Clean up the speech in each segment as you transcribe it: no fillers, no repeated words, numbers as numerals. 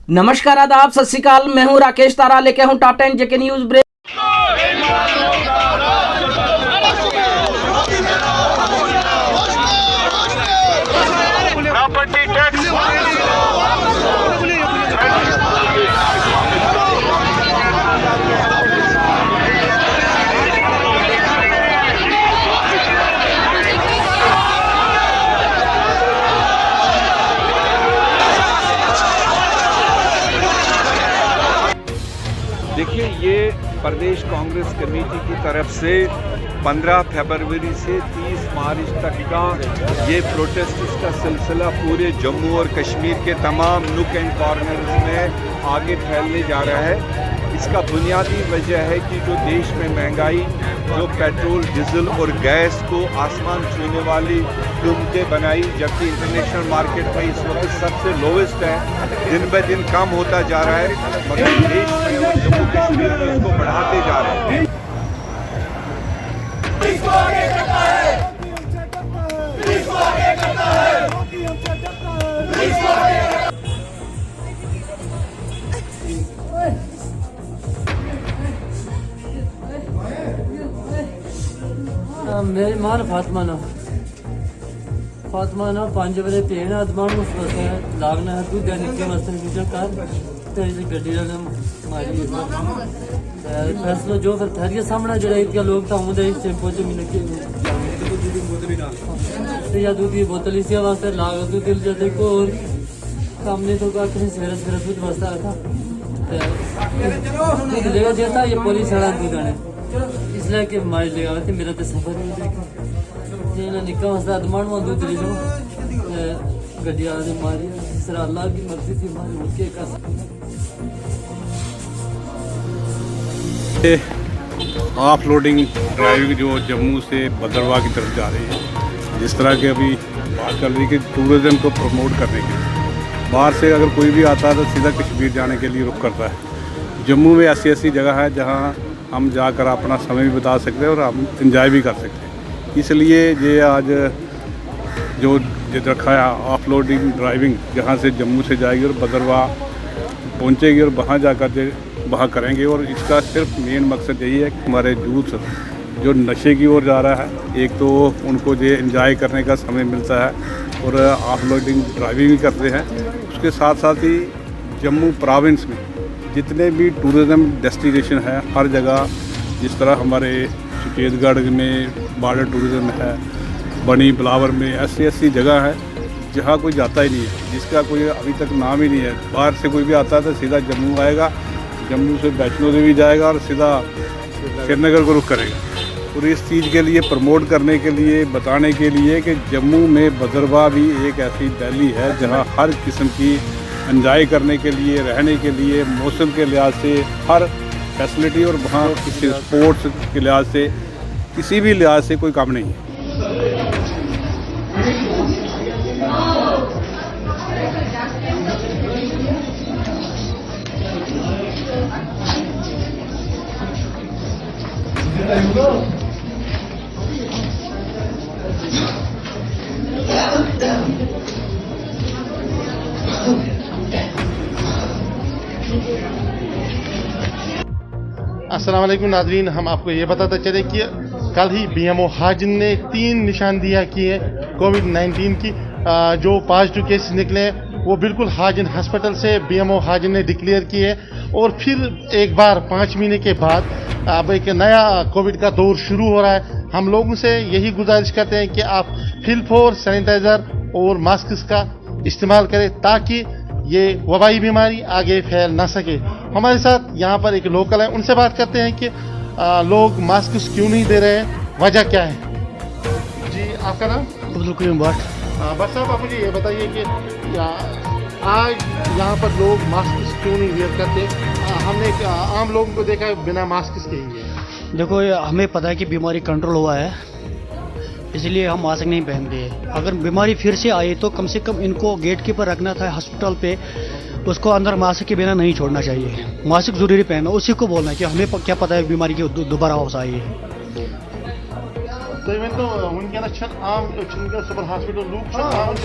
नमस्कार, आदाब, सत श्री अकाल। मैं हूं राकेश तारा, लेके हूं टॉप 10 जेके न्यूज ब्रेक। देखिए, ये प्रदेश कांग्रेस कमेटी की तरफ से 15 फरवरी से 30 मार्च तक का ये प्रोटेस्ट का सिलसिला पूरे जम्मू और कश्मीर के तमाम नुक एंड कॉर्नर्स में आगे फैलने जा रहा है। इसका बुनियादी वजह है कि जो देश में महंगाई, जो पेट्रोल, डीजल और गैस को आसमान छूने वाली कीमतें बनाई, जबकि इंटरनेशनल मार्केट में इस वक्त सबसे लोवेस्ट है, दिन ब दिन कम होता जा रहा है, मगर देश में और जम्मू कश्मीर में इसको बढ़ाते जा रहे हैं। मेरी मां फातिमा ना 5 बजे भेन अदमान उस वक्त लागना है तू क्या निक्के मस्त कर तेरी गड्डी ने मारी फैसला जो फिर ठहरिए सामने जो इतना लोग था उधर टेम्पो च मिल के या दूध की बोतल इसी वास्ते लाग तू दिल जा देखो और काम नहीं तो आखिर सवेरे सवेरे दूध वास्ता था दूध लेगा देता ये पुलिस वाला दूध आने इसलिए कि मार लेगा थे मेरा तो सफर नहीं देखा निक्का वास्ता अदमान में दूध ले जाओ गड्डिया ने मारी सर अल्लाह की मर्जी थी मारी उसके कर ऑफ लोडिंग ड्राइविंग जो जम्मू से भद्रवाह की तरफ जा रही है, जिस तरह के अभी बात चल रही है कि टूरिज़्म को प्रमोट करने के लिए बाहर से अगर कोई भी आता है तो सीधा कश्मीर जाने के लिए रुख करता है। जम्मू में ऐसी जगह है जहां हम जाकर अपना समय भी बिता सकते हैं और हम इंजॉय भी कर सकते हैं। इसलिए ये आज जो रखा है ऑफ लोडिंग ड्राइविंग, जहाँ से जम्मू से जाएगी और भद्रवाह पहुँचेगी और वहाँ जाकर वहाँ करेंगे। और इसका सिर्फ मेन मकसद यही है कि हमारे यूथ जो नशे की ओर जा रहा है, एक तो उनको ये एंजॉय करने का समय मिलता है और ऑफ लोडिंग ड्राइविंग भी करते हैं। उसके साथ साथ ही जम्मू प्रोविंस में जितने भी टूरिज़्म डेस्टिनेशन है, हर जगह जिस तरह हमारे सुकेतगढ़ में बॉर्डर टूरिज़्म है, बनी बिलावर में ऐसी जगह है जहाँ कोई जाता ही नहीं है, जिसका कोई अभी तक नाम ही नहीं है। बाहर से कोई भी आता है तो सीधा जम्मू आएगा, जम्मू से वैष्णो देवी जाएगा और सीधा श्रीनगर को रुख करेगा। और इस चीज़ के लिए प्रमोट करने के लिए, बताने के लिए कि जम्मू में भद्रवाह भी एक ऐसी वैली है जहाँ हर किस्म की एंजॉय करने के लिए, रहने के लिए, मौसम के लिहाज से हर फैसिलिटी और वहाँ किसी स्पोर्ट्स के लिहाज से, किसी भी लिहाज से कोई कम नहीं है। अस्सलाम वालेकुम नाज़रीन, हम आपको ये बताते चले कि कल ही बीएमओ हाजिन ने 3 निशानदियाँ की है कोविड-19 की। जो पॉजिटिव केसेस निकले हैं वो बिल्कुल हाजिन हॉस्पिटल से बीएमओ हाजिन ने डिक्लेयर की है। और फिर एक बार 5 महीने के बाद अब एक नया कोविड का दौर शुरू हो रहा है। हम लोगों से यही गुजारिश करते हैं कि आप फिल-4 सैनिटाइज़र और मास्क का इस्तेमाल करें ताकि ये वबाई बीमारी आगे फैल ना सके। हमारे साथ यहाँ पर एक लोकल है, उनसे बात करते हैं कि लोग मास्क क्यों नहीं दे रहे हैं, वजह क्या है। जी, आपका नाम? अब्दुल करीम भट्ट। बस साहब, आप मुझे ये बताइए कि आज यहाँ पर लोग मास्क क्यों नहीं वेयर करते? हमने आम लोगों को देखा है बिना मास्क के ही है। देखो, हमें पता है कि बीमारी कंट्रोल हुआ है, इसलिए हम मास्क नहीं पहन रहे हैं। अगर बीमारी फिर से आई तो कम से कम इनको गेट कीपर रखना था हॉस्पिटल पे, उसको अंदर मास्क के बिना नहीं छोड़ना चाहिए। मास्क जरूरी पहनना, उसी को बोलना है कि हमें क्या पता है बीमारी की दोबारा वापस आई है। तो वनकस आम सुपर हॉस्पिटल लूक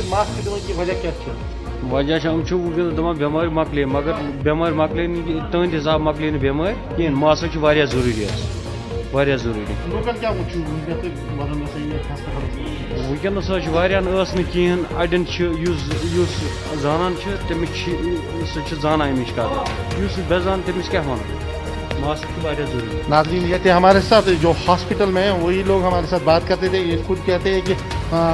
मास्क की वजह क्या? वजह दपान बेमार मकले मगर बेमार मकले तुंद हिसाब मकले बेमार कहें मास्क जरूरी लोकल क्या वनकस कहें अड़न जानान तमिस जाना अमिच कत बेजान तमिस क्या वन मास्क जरूरी। नाज़रीन ये थे हमारे साथ जो हॉस्पिटल में हैं, वही लोग हमारे साथ बात करते थे। ये खुद कहते हैं कि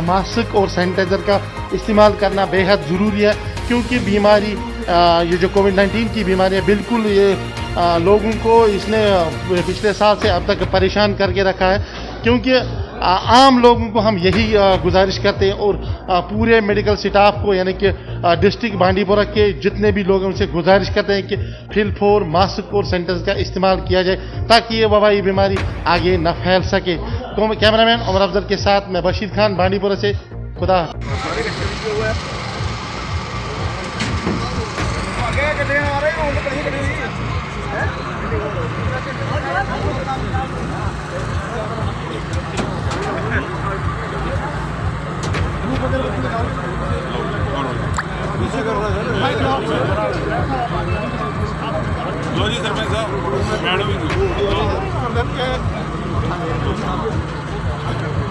मास्क और सैनिटाइज़र का इस्तेमाल करना बेहद ज़रूरी है, क्योंकि बीमारी ये जो कोविड-19 की बीमारी है बिल्कुल ये लोगों को इसने पिछले साल से अब तक परेशान करके रखा है। क्योंकि आम लोगों को हम यही गुजारिश करते हैं और पूरे मेडिकल स्टाफ को यानी कि डिस्ट्रिक्ट बांडीपोरा के जितने भी लोग हैं उनसे गुजारिश करते हैं कि फिलफोर मास्क और सैनिटाइजर का इस्तेमाल किया जाए ताकि ये वबाई बीमारी आगे न फैल सके। कैमरामैन उमर अफजल के साथ मैं बशीर खान बांडीपोरा से। खुदा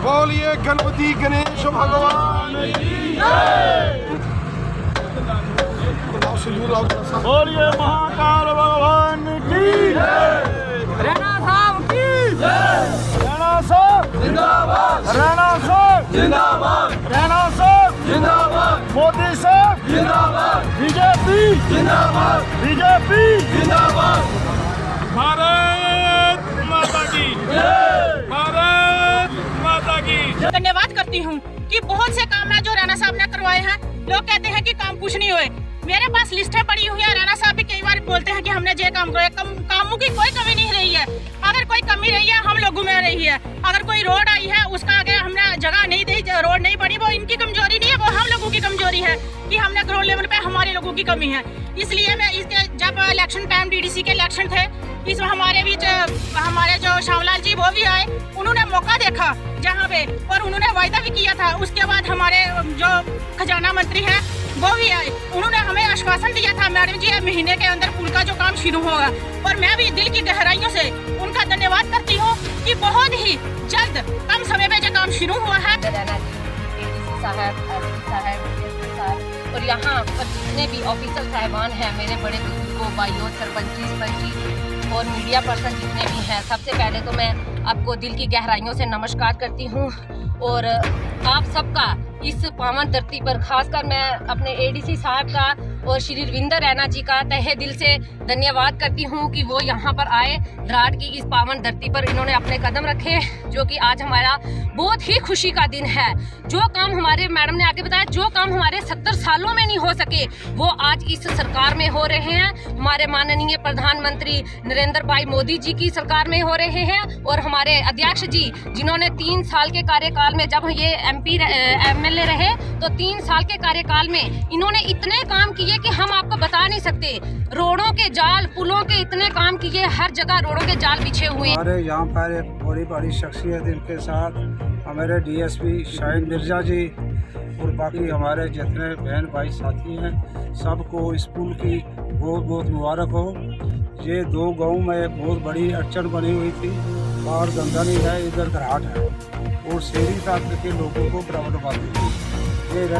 बोलिए गणपति गणेश भगवान की बोलिए महाकाल भगवान की राणा साहब की राणा साहब जिंदाबाद राणा साहब जिंदाबाद राणा साहब जिंदाबाद मोदी साहब जिंदाबाद बीजेपी जिंदाबाद बीजेपी जिंदाबाद भारत माता की भारत माता की। धन्यवाद करती हूँ कि बहुत से काम है जो राणा साहब ने करवाए हैं। लोग कहते हैं कि काम कुछ नहीं हुए, मेरे पास लिस्टें पड़ी हुई है। राणा साहब भी कई बार बोलते हैं कि हमने ये काम किया, कामों की कोई कमी नहीं रही है। अगर कोई कमी रही है हम लोगों में रही है। अगर कोई रोड आई है उसका आगे हमने जगह नहीं दी, रोड नहीं बनी, वो इनकी कमजोरी नहीं है, वो हम लोगों की कमजोरी है कि हमने ग्राउंड लेवल पे हमारे लोगों की कमी है। इसलिए मैं इसके जब इलेक्शन टाइम डीडीसी के इलेक्शन थे, इसमें हमारे बीच हमारे जो श्यामलाल जी वो भी आए, उन्होंने मौका देखा जहाँ पे और उन्होंने वायदा भी किया था। उसके बाद हमारे जो खजाना मंत्री हैं वो भी आए, उन्होंने हमें आश्वासन दिया था मैडम जी महीने के अंदर पुल का जो काम शुरू होगा। और मैं भी दिल की गहराइयों से उनका धन्यवाद करती हूँ कि बहुत ही जल्द कम समय में जो काम शुरू हुआ है। और यहाँ पर जितने भी ऑफिसर साहिबान हैं, मेरे बड़े बुजुर्गों, भाइयों, सरपंची और मीडिया पर्सन जितने भी हैं, सबसे पहले तो मैं आपको दिल की गहराइयों से नमस्कार करती हूँ। और आप सबका इस पावन धरती पर खासकर मैं अपने एडीसी साहब का और श्री रविंदर रैना जी का तहे दिल से धन्यवाद करती हूँ कि वो यहाँ पर आए, द्राड़ की इस पावन धरती पर इन्होंने अपने कदम रखे, जो कि आज हमारा बहुत ही खुशी का दिन है। जो काम हमारे मैडम ने आगे बताया, जो काम हमारे 70 सालों में नहीं हो सके वो आज इस सरकार में हो रहे हैं। हमारे माननीय प्रधानमंत्री नरेंद्र भाई मोदी जी की सरकार में हो रहे हैं और हमारे अध्यक्ष जी जिन्होंने 3 साल के कार्यकाल में, जब ये MP MLA रहे तो 3 साल के कार्यकाल में इन्होंने इतने काम किए कि हम आपको बता नहीं सकते। रोडों के जाल, पुलों के इतने काम किए, हर जगह रोडों के जाल बिछे हुए। हमारे यहाँ पर एक बड़ी बड़ी शख्सियत, इनके साथ हमारे DSP शाहीन मिर्जा जी और बाकी हमारे जितने बहन भाई साथी हैं, सबको इस पुल की बहुत बहुत मुबारक हो। ये 2 गाँव में एक बहुत बड़ी अड़चन बनी हुई थी, बाहर गंगा नहीं है, इधर घराट है और शहरी तक के लोगों को प्रॉब्लम आती थी।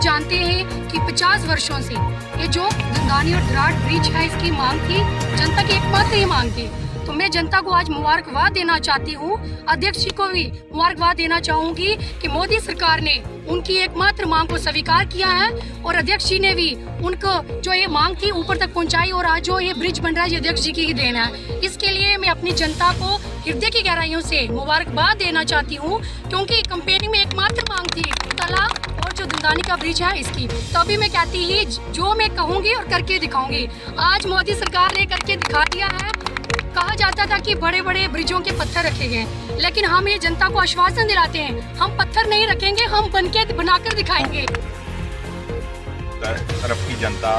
जानते हैं कि 50 वर्षों से ये जो धंधानी और द्राड़ ब्रिज है, इसकी मांग थी, जनता की एकमात्र ही मांग थी। तो मैं जनता को आज मुबारकबाद देना चाहती हूँ, अध्यक्ष जी को भी मुबारकबाद देना चाहूँगी कि मोदी सरकार ने उनकी एकमात्र मांग को स्वीकार किया है और अध्यक्ष जी ने भी उनको जो ये मांग थी ऊपर तक पहुँचाई और आज जो ये ब्रिज बन रहा है ये अध्यक्ष जी की ही देन है। इसके लिए मैं अपनी जनता को हृदय की गहराइयों से मुबारकबाद देना चाहती हूँ, क्योंकि कंपेनिंग में एकमात्र मांग थी तालाब और जो धंधानी का ब्रिज है इसकी। तो अभी मैं कहती ही जो मैं कहूँगी और करके दिखाऊंगी। आज मोदी सरकार ने करके दिखा दिया है। कहा जाता था कि बड़े बड़े ब्रिजों के पत्थर रखे गए, लेकिन हम ये जनता को आश्वासन दिलाते हैं, हम पत्थर नहीं रखेंगे, हम बनाकर दिखाएंगे। तरफ की जनता,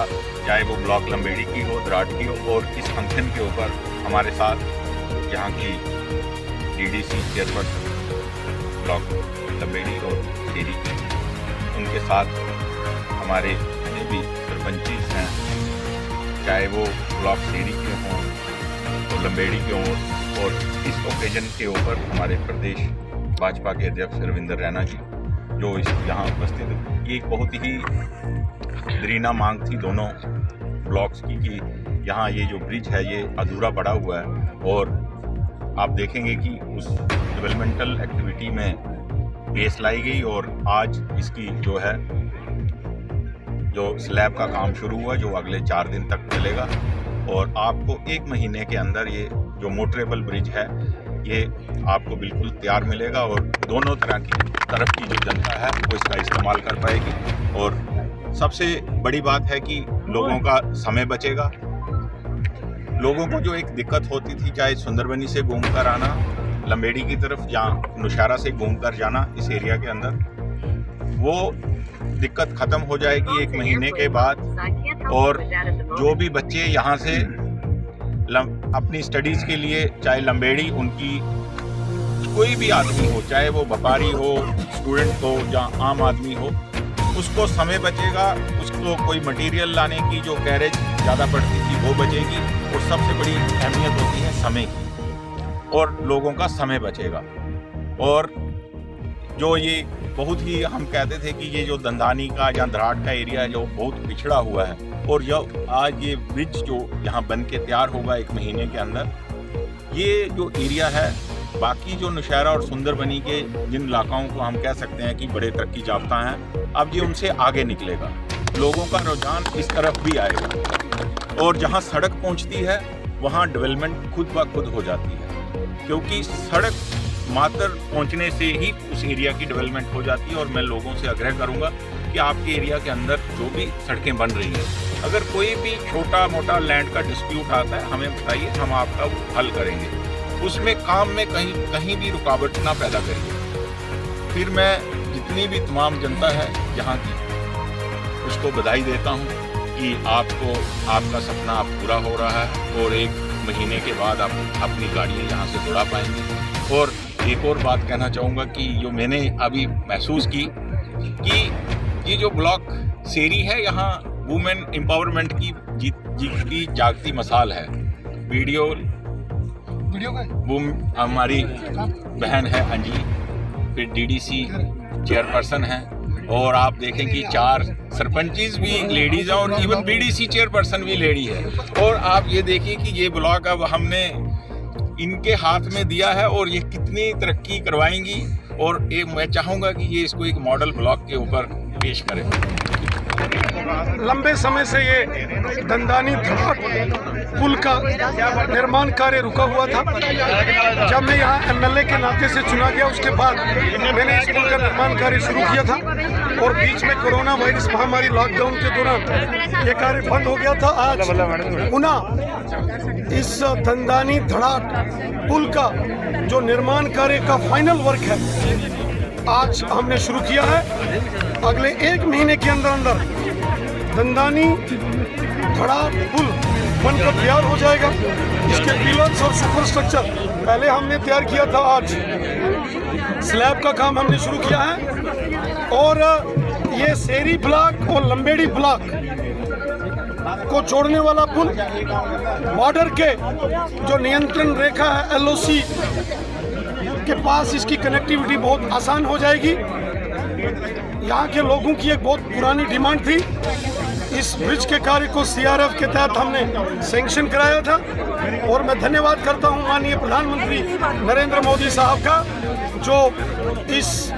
चाहे वो ब्लॉक लंबेड़ी की हो, द्राड़ की हो, और इस फंक्शन के ऊपर हमारे साथ यहाँ की DDC चेयरपर्सन ब्लॉक लंबेड़ी और शेरी की, उनके साथ हमारे जितने भी सरपंचीज हैं, चाहे वो ब्लॉक सेरी के हों तो लंबेड़ी के हों, और इस ओकेजन के ऊपर हमारे प्रदेश भाजपा के अध्यक्ष रविंद्र रैना जी जो यहाँ उपस्थित है। ये एक बहुत ही दरीना मांग थी दोनों ब्लॉक्स की कि यहाँ ये जो ब्रिज है ये अधूरा पड़ा हुआ है, और आप देखेंगे कि उस डेवलपमेंटल एक्टिविटी में बेस लाई गई और आज इसकी जो है जो स्लैब का काम शुरू हुआ जो अगले 4 दिन तक चलेगा, और आपको 1 महीने के अंदर ये जो मोटरेबल ब्रिज है ये आपको बिल्कुल तैयार मिलेगा, और दोनों तरफ की जो जनता है वो इसका इस्तेमाल कर पाएगी। और सबसे बड़ी बात है कि लोगों का समय बचेगा। लोगों को जो एक दिक्कत होती थी, चाहे सुंदरबनी से घूमकर आना लंबेड़ी की तरफ या नौशहरा से घूमकर जाना इस एरिया के अंदर, वो दिक्कत ख़त्म हो जाएगी 1 महीने के बाद। और जो भी बच्चे यहाँ से अपनी स्टडीज़ के लिए चाहे लंबेड़ी, उनकी कोई भी आदमी हो, चाहे वो व्यापारी हो, स्टूडेंट हो या आम आदमी हो, उसको समय बचेगा। उसको कोई मटेरियल लाने की जो कैरेज ज़्यादा पड़ती थी वो बचेगी, और सबसे बड़ी अहमियत होती है समय की, और लोगों का समय बचेगा। और जो ये बहुत ही हम कहते थे कि ये जो दंदानी का या धराट का एरिया है जो बहुत पिछड़ा हुआ है, और आज ये ब्रिज जो यहाँ बन के तैयार होगा 1 महीने के अंदर, ये जो एरिया है बाकी जो नौशहरा और सुंदरबनी के जिन इलाकाओं को हम कह सकते हैं कि बड़े तरक्की याफ्ता हैं, अब ये उनसे आगे निकलेगा। लोगों का रुझान इस तरफ भी आएगा, और जहाँ सड़क पहुँचती है वहाँ डेवलपमेंट खुद ब खुद हो जाती है, क्योंकि सड़क मात्र पहुंचने से ही उस एरिया की डेवलपमेंट हो जाती है। और मैं लोगों से आग्रह करूंगा कि आपके एरिया के अंदर जो भी सड़कें बन रही हैं, अगर कोई भी छोटा मोटा लैंड का डिस्प्यूट आता है हमें बताइए, हम आपका वो हल करेंगे। उसमें काम में कहीं भी रुकावट ना पैदा करिए। फिर मैं जितनी भी तमाम जनता है यहाँ की, उसको बधाई देता हूँ कि आपको आपका सपना अब पूरा हो रहा है, और 1 महीने के बाद आप अपनी गाड़ियाँ यहाँ से दौड़ा पाएंगे। और एक और बात कहना चाहूँगा कि जो मैंने अभी महसूस की कि ये जो ब्लॉक सेरी है, यहाँ वुमेन एम्पावरमेंट की जागती मिसाल है। वीडियो हमारी बहन है अंजलि, फिर डीडीसी चेयरपर्सन है, और आप देखें कि 4 सरपंचीज भी लेडीज़ हैं, और इवन बीडीसी चेयरपर्सन भी लेडी है। और आप ये देखिए कि ये ब्लॉक अब हमने इनके हाथ में दिया है, और ये कितनी तरक्की करवाएंगी, और मैं चाहूँगा कि ये इसको एक मॉडल ब्लॉक के ऊपर पेश करें। लंबे समय से ये दंदानी धराट पुल का निर्माण कार्य रुका हुआ था। जब मैं यहाँ एमएलए के नाते से चुना गया, उसके बाद मैंने इस पुल का निर्माण कार्य शुरू किया था, और बीच में कोरोना वायरस महामारी लॉकडाउन के दौरान ये कार्य बंद हो गया था। आज पुनः इस दंदानी धराट पुल का जो निर्माण कार्य का फाइनल वर्क है आज हमने शुरू किया है। अगले 1 महीने के अंदर दंदानी धराट पुल बनकर तैयार हो जाएगा। इसके पिलर्स और सुपरस्ट्रक्चर पहले हमने तैयार किया था, आज स्लैब का काम हमने शुरू किया है। और ये सेरी ब्लॉक और लंबेड़ी ब्लॉक को जोड़ने वाला पुल, बॉर्डर के जो नियंत्रण रेखा है एलओसी के पास, इसकी कनेक्टिविटी बहुत आसान हो जाएगी। यहाँ के लोगों की एक बहुत पुरानी डिमांड थी, इस ब्रिज के कार्य को सीआरएफ के तहत हमने सैंक्शन कराया था, और मैं धन्यवाद करता हूँ माननीय प्रधानमंत्री नरेंद्र मोदी साहब का, जो इस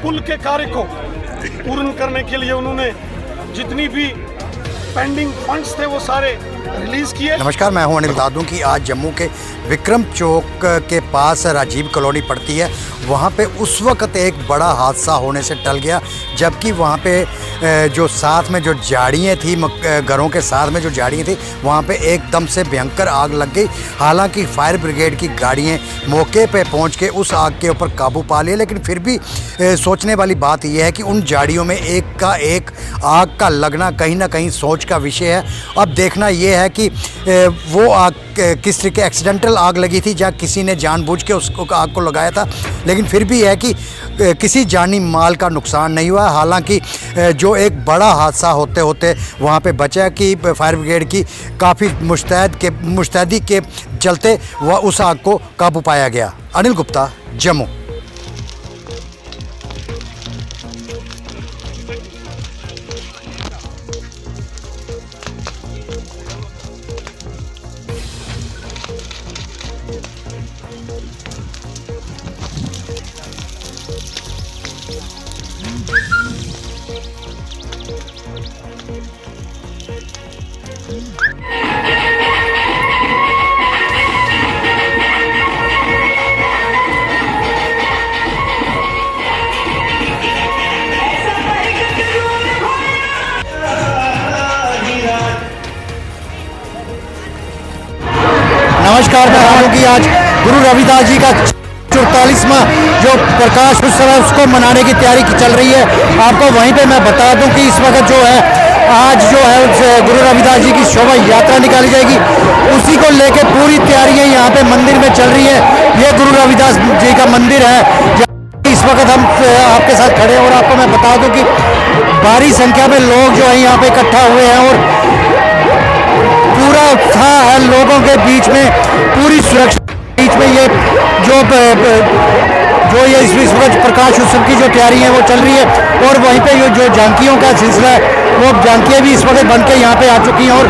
पुल के कार्य को पूर्ण करने के लिए उन्होंने जितनी भी पेंडिंग फंड्स थे वो सारे रिलीज किए। नमस्कार, मैं हूं अनिल। बता दूं कि आज जम्मू के विक्रम चौक के पास राजीव कॉलोनी पड़ती है, वहां पे उस वक्त एक बड़ा हादसा होने से टल गया, जबकि वहां पे जो साथ में जो झाड़ियाँ थी, घरों के साथ में जो झाड़ियाँ थी, वहां पे एकदम से भयंकर आग लग गई। हालांकि फायर ब्रिगेड की गाड़ियाँ मौके पे पहुंच के उस आग के ऊपर काबू पा लिया, लेकिन फिर भी सोचने वाली बात यह है कि उन झाड़ियों में एक का एक आग का लगना कहीं ना कहीं सोच का विषय है। अब देखना यह है कि वो आग किस तरीके एक्सीडेंटल आग लगी थी, जहाँ किसी ने जानबूझ के उसको आग को लगाया था, लेकिन फिर भी है कि किसी जानी माल का नुकसान नहीं हुआ। हालांकि जो एक बड़ा हादसा होते होते वहाँ पे बचा कि फायर ब्रिगेड की काफ़ी मुस्तैदी के चलते वह उस आग को काबू पाया गया। अनिल गुप्ता, जम्मू। नमस्कार, मैं हूँ कि आज गुरु रविदास जी का 44वां जो प्रकाश उत्सव है उसको मनाने की तैयारी चल रही है। आपको वहीं पे मैं बता दूं कि इस वक्त जो है आज जो है गुरु रविदास जी की शोभा यात्रा निकाली जाएगी, उसी को लेके पूरी तैयारियां यहाँ पे मंदिर में चल रही है। ये गुरु रविदास जी का मंदिर है, इस वक्त हम आपके साथ खड़े हैं और आपको मैं बता दूं कि भारी संख्या में लोग जो है यहाँ पे इकट्ठा हुए हैं और पूरा उत्साह है लोगों के बीच में, पूरी सुरक्षा के बीच में। ये जो ये इस वक्त प्रकाश उत्सव की जो तैयारी है वो चल रही है और वहीं पे जो झांकियों का सिलसिला है वो झांकियाँ भी इस वक्त बन के यहाँ पे आ चुकी हैं और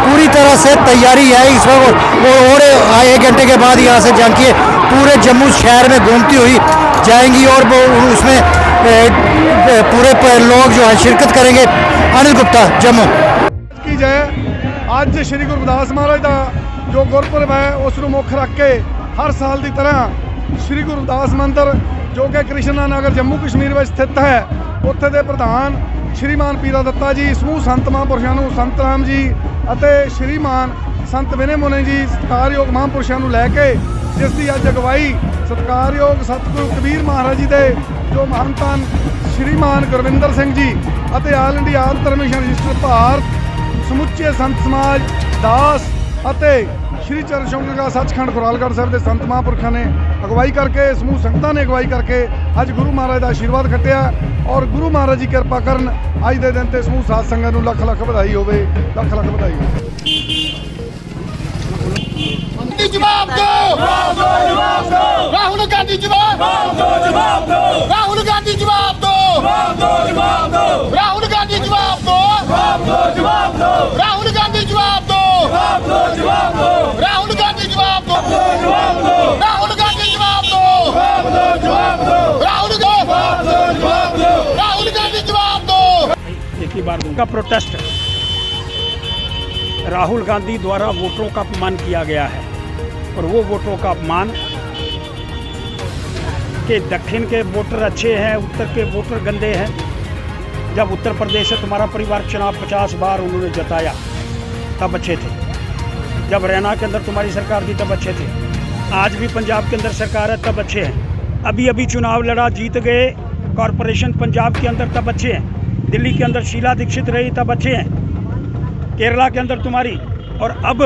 पूरी तरह से तैयारी है इस वक्त। और 1 घंटे के बाद यहाँ से झांकियाँ पूरे जम्मू शहर में घूमती हुई जाएंगी और वो उसमें पूरे लोग जो है शिरकत करेंगे। अनिल गुप्ता, जम्मू। की जय। ਅੱਜ श्री गुरु रविदास महाराज का जो गुरपुरब है उसਨੂੰ मुੱਖ ਰੱਖ के हर साल की तरह श्री गुरु रविदास मंदिर जो कि कृष्णा नगर जम्मू कश्मीर में स्थित है, ਉੱਥੇ ਦੇ ਪ੍ਰਧਾਨ श्रीमान पीरा दत्ता जी, समूह संत महापुरुषों ਨੂੰ संत राम जी ਅਤੇ श्रीमान संत विनय मुनि जी सत्कारयोग महापुरुषों ਨੂੰ ਲੈ ਕੇ जिस की अज अगवाई सत्कारयोग सतगुरु कबीर महाराज जी के जो महंतन श्रीमान गुरविंदर सिंह जी ਅਤੇ ਆਲ ਇੰਡੀਆ ਆਲ ਧਰਮ ਮਿਸ਼ਨ ਰਜਿਸਟਰ ਭਾਰਤ ਸਮੁੱਚੇ ਸੰਤ ਸਮਾਜ दास ਅਤੇ श्री चरण शौकत का सचखंड खुरालगढ़ साहब के संत महापुरखों ने अगवाई करके समूह संगतां ने अगवाई करके अज गुरु महाराज का आशीर्वाद खटिया और गुरु महाराज जी कृपा करन अज के दिन ते समूह साध संगत नूं लख लख बधाई होवे, लख लख बधाई होवे। जवाब दो, राहुल गांधी जवाब दो, राहुल गांधी जवाब दो, राहुल गांधी जवाब दो, जवाब दो, राहुल गांधी जवाब दो, जवाब दो, राहुल गांधी जवाब दो, जवाब दो, राहुल गांधी जवाब दो, जवाब दो, राहुल गांधी जवाब दो। एक ही बार उनका प्रोटेस्ट राहुल गांधी द्वारा वोटरों का अपमान किया गया है और वो वोटरों का अपमान कि दक्षिण के वोटर अच्छे हैं, उत्तर के वोटर गंदे हैं। जब उत्तर प्रदेश से तुम्हारा परिवार चुनाव 50 बार उन्होंने जताया तब अच्छे थे, जब रैना के अंदर तुम्हारी सरकार थी तब अच्छे थे, आज भी पंजाब के अंदर सरकार है तब अच्छे हैं। अभी अभी चुनाव लड़ा जीत गए कॉरपोरेशन पंजाब के अंदर तब अच्छे हैं, दिल्ली के अंदर शीला दीक्षित रही तब अच्छे हैं, केरला के अंदर तुम्हारी, और अब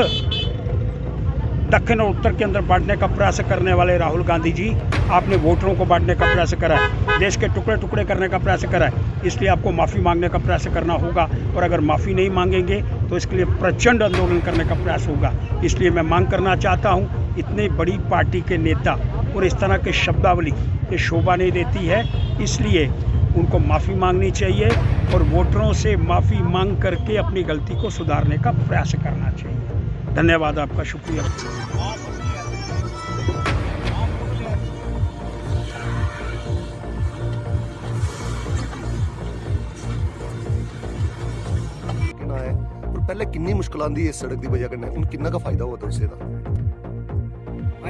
दक्षिण और उत्तर के अंदर बांटने का प्रयास करने वाले राहुल गांधी जी, आपने वोटरों को बांटने का प्रयास करा है, देश के टुकड़े टुकड़े करने का प्रयास करा है। इसलिए आपको माफ़ी मांगने का प्रयास करना होगा और अगर माफ़ी नहीं मांगेंगे तो इसके लिए प्रचंड आंदोलन करने का प्रयास होगा। इसलिए मैं मांग करना चाहता हूँ, इतनी बड़ी पार्टी के नेता और इस तरह के शब्दावली ये शोभा नहीं देती है, इसलिए उनको माफ़ी मांगनी चाहिए और वोटरों से माफ़ी मांग करके अपनी गलती को सुधारने का प्रयास करना चाहिए। धन्यवाद, आपका शुक्रिया। पहले किन्नी मुश्किल आंदी इस सड़क की वजह कन्नै हुण किन्ना का फायदा होता उससे दा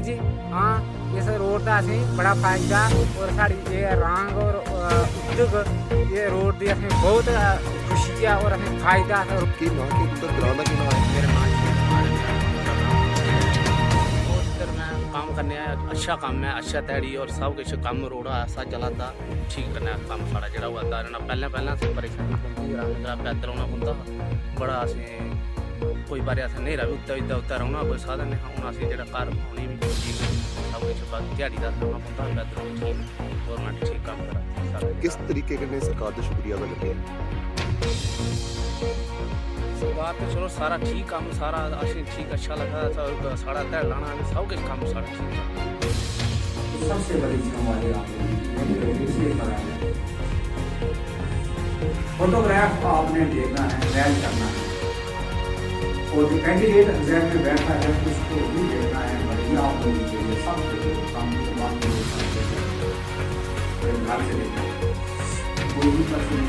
जी। हाँ, इस रोड का असें बड़ा फायदा और साड़ी ये रंग और उद्योग ये रोड की असें बहुत खुशी है और असें फायदा है। और की ना कि तुंदा ग्रां दा की ना है मेरे नाम काम करने अच्छा काम है, अच्छा तैड़ी और सब कुछ कम रोड ऐसा चलाता ठीक करना कम साढ़ा जो हुआ पहले पहले असें परेशानी पौंदी पैदल होना पौंदा, बड़ा असें कोई बार ऐसा नहीं रहा उत्ता उत्ता रौना कोई साधन नहीं हूँ असी जो घर होनी भी ठीक सब कुछ बाकी दिहाड़ी का करना पौंदा बैदरों ठीक गौरमेंट ठीक काम करा किस तरीके कन्नै सरकार दा शुक्रिया अदा करदे सरकार तो चलो सारा ठीक काम सारा असें ठीक अच्छा लगा सारा ध्याड़ लाना सब कुछ काम सारा ठीक सबसे बड़ी हमारे फोटोग्राफ आपने देखना है, रैल करना है और जो कैंडिडेट एग्जाम में बैठा है उसको भी देखना है। बढ़िया आप लोगों के लिए सब काम के बाद घर से देखना है, कोई भी पर्सन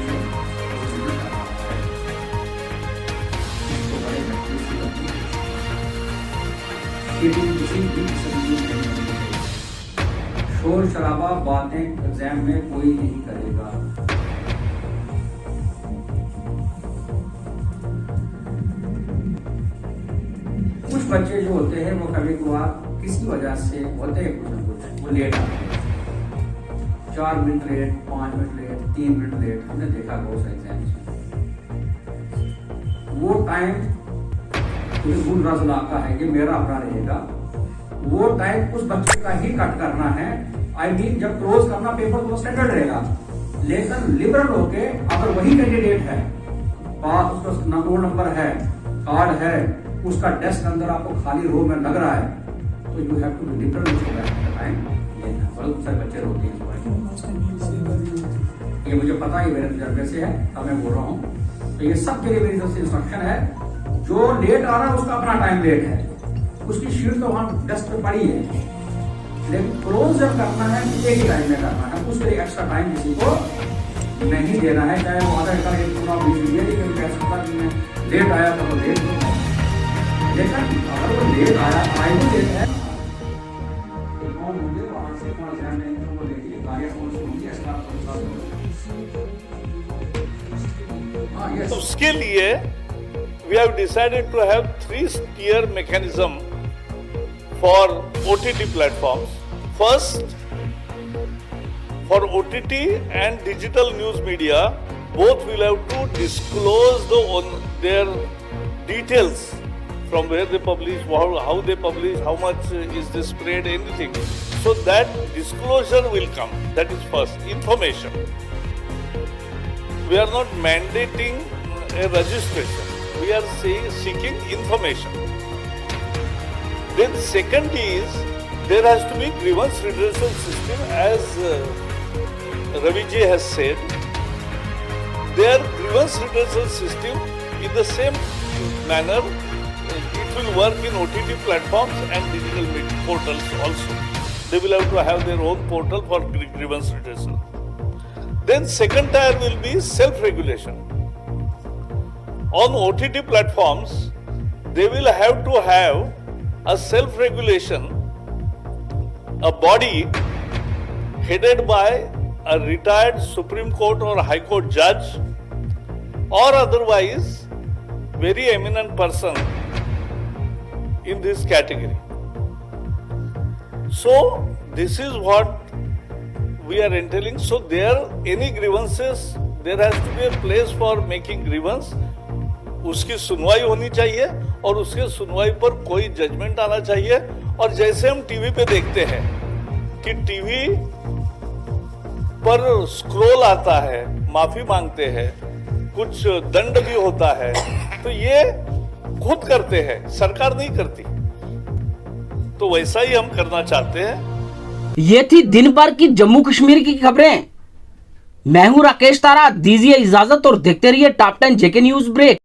शोर शराबा बातें एग्जाम में कोई नहीं करेगा। कुछ बच्चे जो होते हैं वो कभी कभार किसी वजह से होते हैं कुछ न कुछ वो लेट आते हैं, 4 minute late, 5 minute late, 3 minute late, हमने देखा बहुत सारे एग्जाम में। वो टाइम का है कि मेरा अपना रहेगा, वो टाइम उस बच्चे का ही कट करना है। आई मीन जब क्लोज करना पेपर तो स्टैंडर्ड रहेगा, लेकिन लिबरल होके अगर वही कैंडिडेट है पास उसका रोल नंबर है, कार्ड है, उसका डेस्क अंदर आपको खाली रो में लग रहा है तो you have to be liberal उसको टाइम देना। बहुत सारे बच्चे रोते हैं ये मुझे पता है मेरे तजर्बे से है तब मैं बोल रहा हूँ। तो ये सब के लिए मेरी तरफ से इंस्ट्रक्शन है, जो लेट आ रहा है उसका अपना टाइम लेट है, उसकी शीट तो वहाँ डेस्क पे पड़ी है, लेकिन क्लोज जब करना है एक ही टाइम में करना है, उसके लिए एक्स्ट्रा टाइम किसी को नहीं देना है, चाहे वो आधा घंटा एक पूरा लेट आया तो वो लेट होगा, लेकिन अगर वो लेट आया आए भी लेट है तो कौन होंगे वहाँ से कौन ध्यान नहीं तो वो देखिए गाड़ियाँ कौन सी होंगी एक्स्ट्रा। उसके लिए we have decided to have 3-tier mechanism for OTT platforms. First, for OTT and digital news media, both will have to disclose their details from where they publish, how they publish, how much is they spread, anything. So that disclosure will come. That is first, information. We are not mandating a registration. We are seeking information. Then second is there has to be grievance redressal system, as Raviji has said. Their grievance redressal system in the same manner it will work in OTT platforms and digital media portals also. They will have to have their own portal for grievance redressal. Then second tier will be self-regulation. On OTT platforms, they will have to have a self-regulation, a body headed by a retired Supreme Court or High Court judge or otherwise very eminent person in this category. So this is what we are entailing. So there any grievances, there has to be a place for making grievance. उसकी सुनवाई होनी चाहिए और उसके सुनवाई पर कोई judgement आना चाहिए। और जैसे हम टीवी पे देखते हैं कि टीवी पर स्क्रॉल आता है, माफी मांगते हैं, कुछ दंड भी होता है, तो ये खुद करते हैं, सरकार नहीं करती। तो वैसा ही हम करना चाहते हैं। ये थी दिन भर की जम्मू कश्मीर की खबरें। मैं हूं राकेश तारा, दीजिए इजाजत और देखते रहिए टॉप 10 जेके न्यूज ब्रेक।